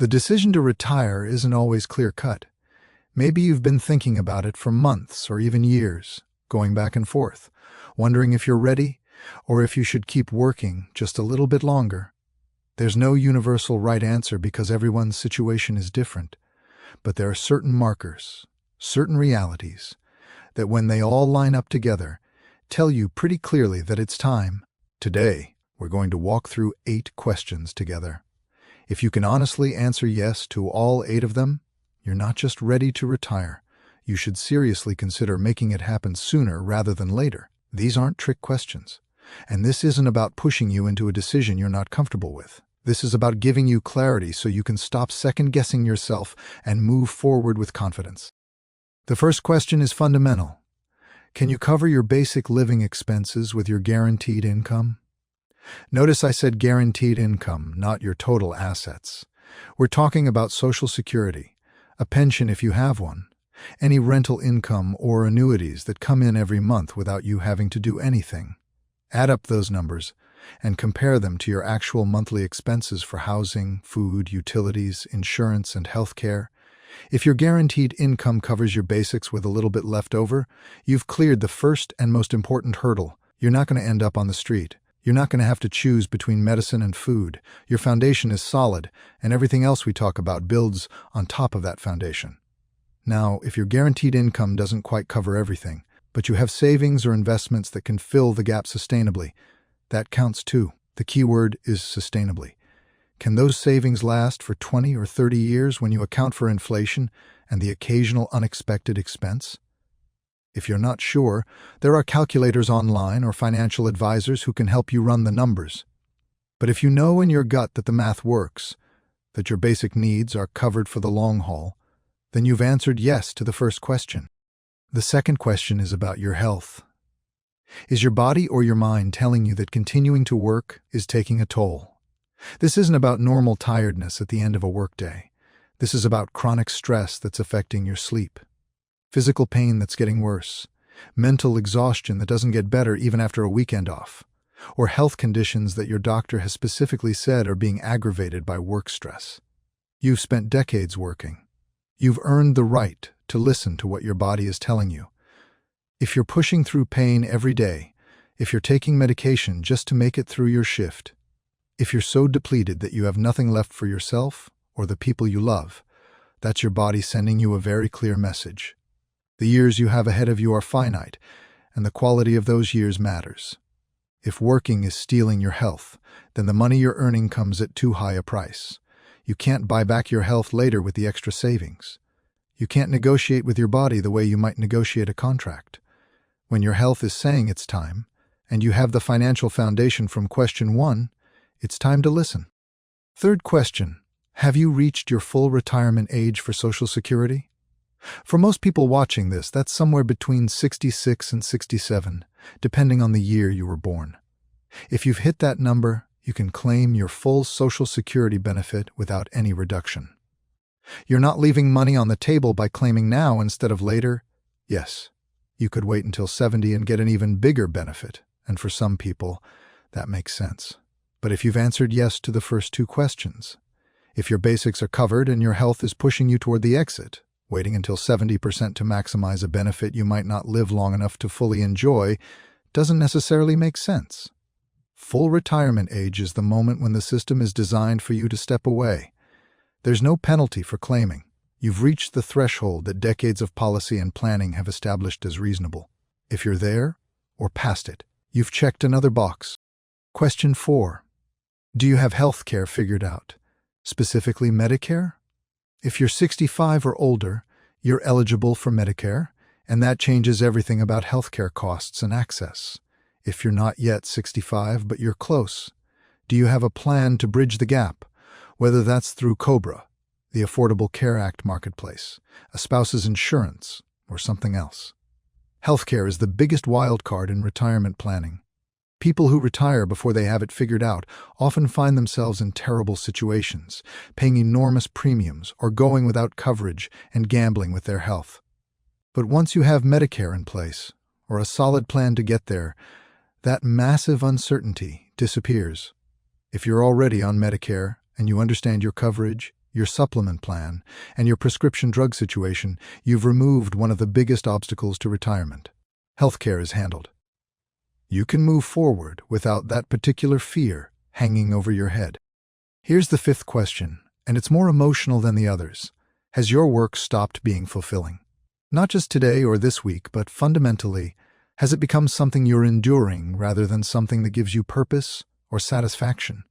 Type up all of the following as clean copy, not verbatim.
The decision to retire isn't always clear-cut. Maybe you've been thinking about it for months or even years, going back and forth, wondering if you're ready or if you should keep working just a little bit longer. There's no universal right answer because everyone's situation is different, but there are certain markers, certain realities, that when they all line up together, tell you pretty clearly that it's time. Today, we're going to walk through 8 questions together. If you can honestly answer yes to all 8 of them, you're not just ready to retire. You should seriously consider making it happen sooner rather than later. These aren't trick questions. And this isn't about pushing you into a decision you're not comfortable with. This is about giving you clarity so you can stop second-guessing yourself and move forward with confidence. The first question is fundamental. Can you cover your basic living expenses with your guaranteed income? Notice I said guaranteed income, not your total assets. We're talking about Social Security, a pension if you have one, any rental income or annuities that come in every month without you having to do anything. Add up those numbers and compare them to your actual monthly expenses for housing, food, utilities, insurance, and health care. If your guaranteed income covers your basics with a little bit left over, you've cleared the first and most important hurdle. You're not going to end up on the street. You're not going to have to choose between medicine and food. Your foundation is solid, and everything else we talk about builds on top of that foundation. Now, if your guaranteed income doesn't quite cover everything, but you have savings or investments that can fill the gap sustainably, that counts too. The key word is sustainably. Can those savings last for 20 or 30 years when you account for inflation and the occasional unexpected expense? If you're not sure, there are calculators online or financial advisors who can help you run the numbers. But if you know in your gut that the math works, that your basic needs are covered for the long haul, then you've answered yes to the first question. The second question is about your health. Is your body or your mind telling you that continuing to work is taking a toll? This isn't about normal tiredness at the end of a workday. This is about chronic stress that's affecting your sleep, physical pain that's getting worse, mental exhaustion that doesn't get better even after a weekend off, or health conditions that your doctor has specifically said are being aggravated by work stress. You've spent decades working. You've earned the right to listen to what your body is telling you. If you're pushing through pain every day, if you're taking medication just to make it through your shift, if you're so depleted that you have nothing left for yourself or the people you love, that's your body sending you a very clear message. The years you have ahead of you are finite, and the quality of those years matters. If working is stealing your health, then the money you're earning comes at too high a price. You can't buy back your health later with the extra savings. You can't negotiate with your body the way you might negotiate a contract. When your health is saying it's time, and you have the financial foundation from question 1, it's time to listen. Third question, have you reached your full retirement age for Social Security? For most people watching this, that's somewhere between 66 and 67, depending on the year you were born. If you've hit that number, you can claim your full Social Security benefit without any reduction. You're not leaving money on the table by claiming now instead of later. Yes, you could wait until 70 and get an even bigger benefit, and for some people, that makes sense. But if you've answered yes to the first 2 questions, if your basics are covered and your health is pushing you toward the exit, waiting until 70% to maximize a benefit you might not live long enough to fully enjoy doesn't necessarily make sense. Full retirement age is the moment when the system is designed for you to step away. There's no penalty for claiming. You've reached the threshold that decades of policy and planning have established as reasonable. If you're there, or past it, you've checked another box. Question 4. Do you have health care figured out? Specifically Medicare? If you're 65 or older, you're eligible for Medicare, and that changes everything about healthcare costs and access. If you're not yet 65 but you're close, do you have a plan to bridge the gap, whether that's through COBRA, the Affordable Care Act marketplace, a spouse's insurance, or something else? Healthcare is the biggest wild card in retirement planning. People who retire before they have it figured out often find themselves in terrible situations, paying enormous premiums or going without coverage and gambling with their health. But once you have Medicare in place, or a solid plan to get there, that massive uncertainty disappears. If you're already on Medicare and you understand your coverage, your supplement plan, and your prescription drug situation, you've removed one of the biggest obstacles to retirement. Healthcare is handled. You can move forward without that particular fear hanging over your head. Here's the fifth question, and it's more emotional than the others. Has your work stopped being fulfilling? Not just today or this week, but fundamentally, has it become something you're enduring rather than something that gives you purpose or satisfaction?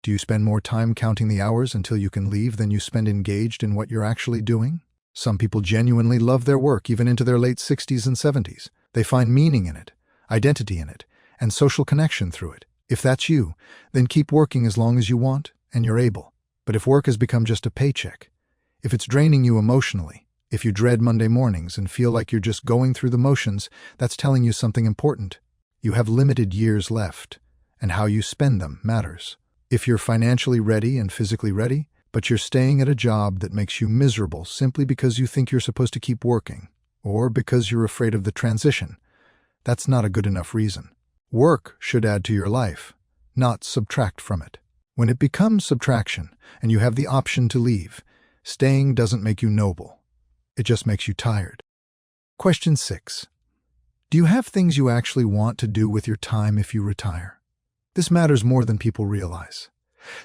Do you spend more time counting the hours until you can leave than you spend engaged in what you're actually doing? Some people genuinely love their work even into their late 60s and 70s. They find meaning in it, identity in it, and social connection through it. If that's you, then keep working as long as you want and you're able. But if work has become just a paycheck, if it's draining you emotionally, if you dread Monday mornings and feel like you're just going through the motions, that's telling you something important. You have limited years left, and how you spend them matters. If you're financially ready and physically ready, but you're staying at a job that makes you miserable simply because you think you're supposed to keep working, or because you're afraid of the transition, that's not a good enough reason. Work should add to your life, not subtract from it. When it becomes subtraction and you have the option to leave, staying doesn't make you noble. It just makes you tired. Question 6. Do you have things you actually want to do with your time if you retire? This matters more than people realize.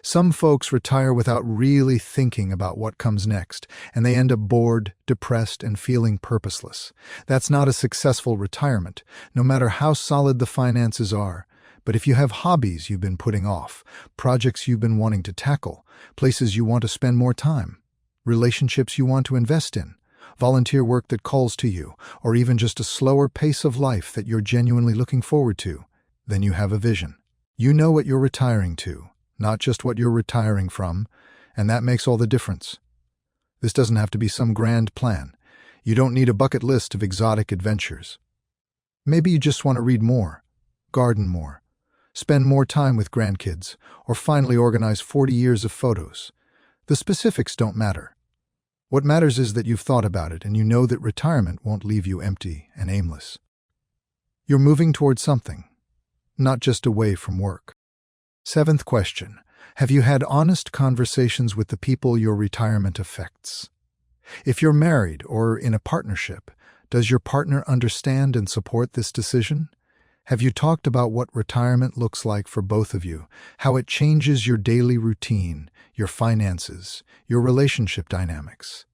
Some folks retire without really thinking about what comes next, and they end up bored, depressed, and feeling purposeless. That's not a successful retirement, no matter how solid the finances are. But if you have hobbies you've been putting off, projects you've been wanting to tackle, places you want to spend more time, relationships you want to invest in, volunteer work that calls to you, or even just a slower pace of life that you're genuinely looking forward to, then you have a vision. You know what you're retiring to, not just what you're retiring from, and that makes all the difference. This doesn't have to be some grand plan. You don't need a bucket list of exotic adventures. Maybe you just want to read more, garden more, spend more time with grandkids, or finally organize 40 years of photos. The specifics don't matter. What matters is that you've thought about it and you know that retirement won't leave you empty and aimless. You're moving towards something, not just away from work. Seventh question. Have you had honest conversations with the people your retirement affects? If you're married or in a partnership, does your partner understand and support this decision? Have you talked about what retirement looks like for both of you, how it changes your daily routine, your finances, your relationship dynamics?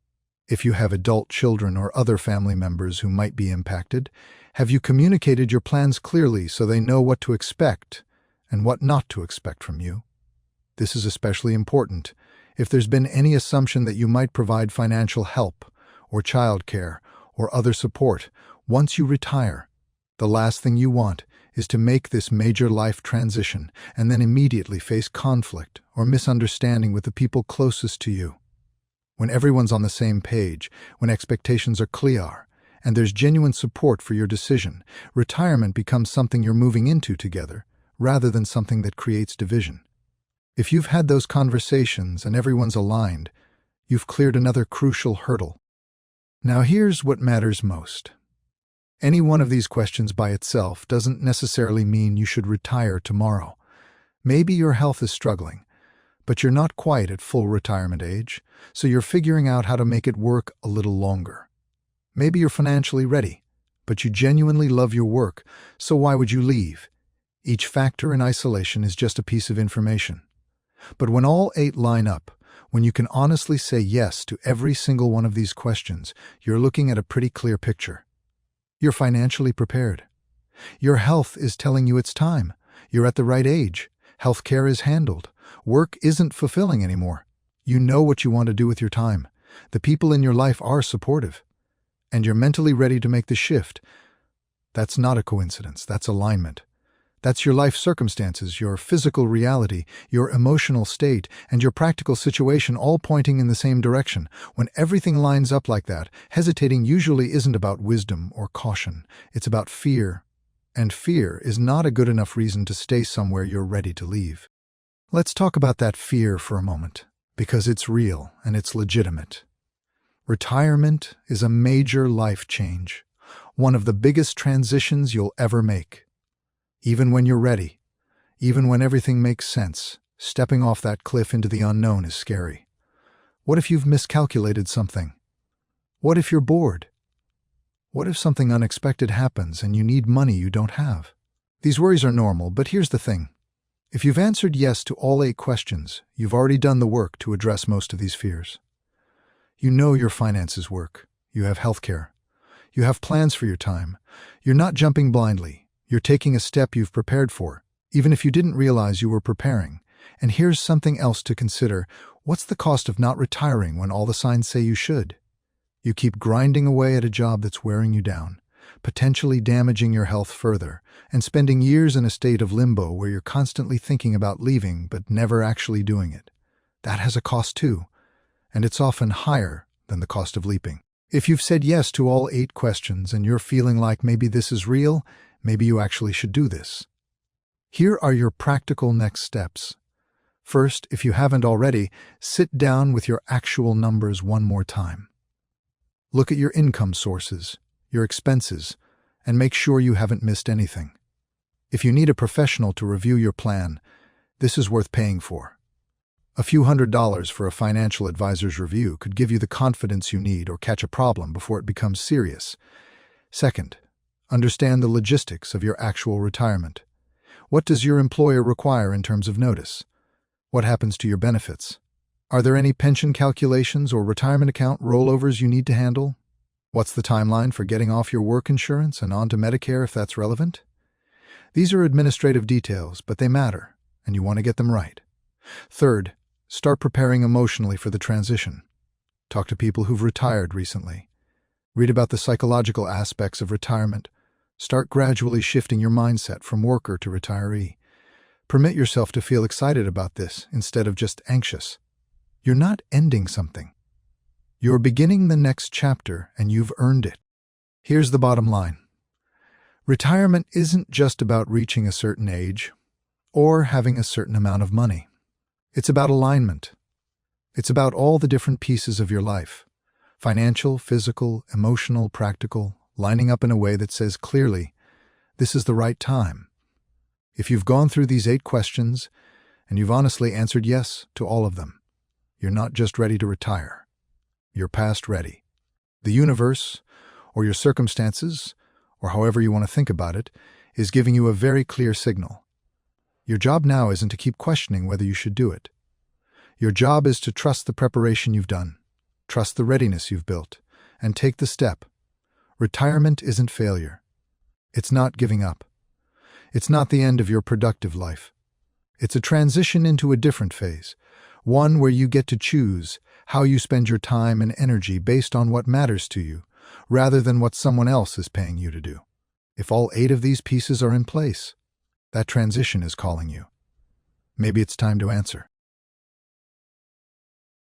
If you have adult children or other family members who might be impacted, have you communicated your plans clearly so they know what to expect and what not to expect from you? This is especially important if there's been any assumption that you might provide financial help or childcare or other support once you retire. The last thing you want is to make this major life transition and then immediately face conflict or misunderstanding with the people closest to you. When everyone's on the same page, when expectations are clear, and there's genuine support for your decision, retirement becomes something you're moving into together, rather than something that creates division. If you've had those conversations and everyone's aligned, you've cleared another crucial hurdle. Now here's what matters most. Any one of these questions by itself doesn't necessarily mean you should retire tomorrow. Maybe your health is struggling, but you're not quite at full retirement age, so you're figuring out how to make it work a little longer. Maybe you're financially ready, but you genuinely love your work, so why would you leave? Each factor in isolation is just a piece of information. But when all 8 line up, when you can honestly say yes to every single one of these questions, you're looking at a pretty clear picture. You're financially prepared. Your health is telling you it's time. You're at the right age. Healthcare is handled. Work isn't fulfilling anymore. You know what you want to do with your time. The people in your life are supportive. And you're mentally ready to make the shift. That's not a coincidence. That's alignment. That's your life circumstances, your physical reality, your emotional state, and your practical situation all pointing in the same direction. When everything lines up like that, hesitating usually isn't about wisdom or caution. It's about fear. And fear is not a good enough reason to stay somewhere you're ready to leave. Let's talk about that fear for a moment, because it's real and it's legitimate. Retirement is a major life change, one of the biggest transitions you'll ever make. Even when you're ready, even when everything makes sense, stepping off that cliff into the unknown is scary. What if you've miscalculated something? What if you're bored? What if something unexpected happens and you need money you don't have? These worries are normal, but here's the thing. If you've answered yes to all 8 questions, you've already done the work to address most of these fears. You know your finances work. You have healthcare. You have plans for your time. You're not jumping blindly. You're taking a step you've prepared for, even if you didn't realize you were preparing. And here's something else to consider. What's the cost of not retiring when all the signs say you should? You keep grinding away at a job that's wearing you down, potentially damaging your health further, and spending years in a state of limbo where you're constantly thinking about leaving but never actually doing it. That has a cost too, and it's often higher than the cost of leaping. If you've said yes to all 8 questions and you're feeling like maybe this is real, maybe you actually should do this. Here are your practical next steps. First, if you haven't already, sit down with your actual numbers one more time. Look at your income sources, your expenses, and make sure you haven't missed anything. If you need a professional to review your plan, this is worth paying for. A few $100s for a financial advisor's review could give you the confidence you need or catch a problem before it becomes serious. Second, understand the logistics of your actual retirement. What does your employer require in terms of notice? What happens to your benefits? Are there any pension calculations or retirement account rollovers you need to handle? What's the timeline for getting off your work insurance and onto Medicare if that's relevant? These are administrative details, but they matter, and you want to get them right. Third, start preparing emotionally for the transition. Talk to people who've retired recently. Read about the psychological aspects of retirement. Start gradually shifting your mindset from worker to retiree. Permit yourself to feel excited about this instead of just anxious. You're not ending something. You're beginning the next chapter, and you've earned it. Here's the bottom line. Retirement isn't just about reaching a certain age or having a certain amount of money. It's about alignment. It's about all the different pieces of your life, financial, physical, emotional, practical, lining up in a way that says clearly, this is the right time. If you've gone through these 8 questions and you've honestly answered yes to all of them, you're not just ready to retire. You're past ready. The universe, or your circumstances, or however you want to think about it, is giving you a very clear signal. Your job now isn't to keep questioning whether you should do it. Your job is to trust the preparation you've done, trust the readiness you've built, and take the step. Retirement isn't failure. It's not giving up. It's not the end of your productive life. It's a transition into a different phase, one where you get to choose how you spend your time and energy based on what matters to you, rather than what someone else is paying you to do. If all 8 of these pieces are in place, that transition is calling you. Maybe it's time to answer.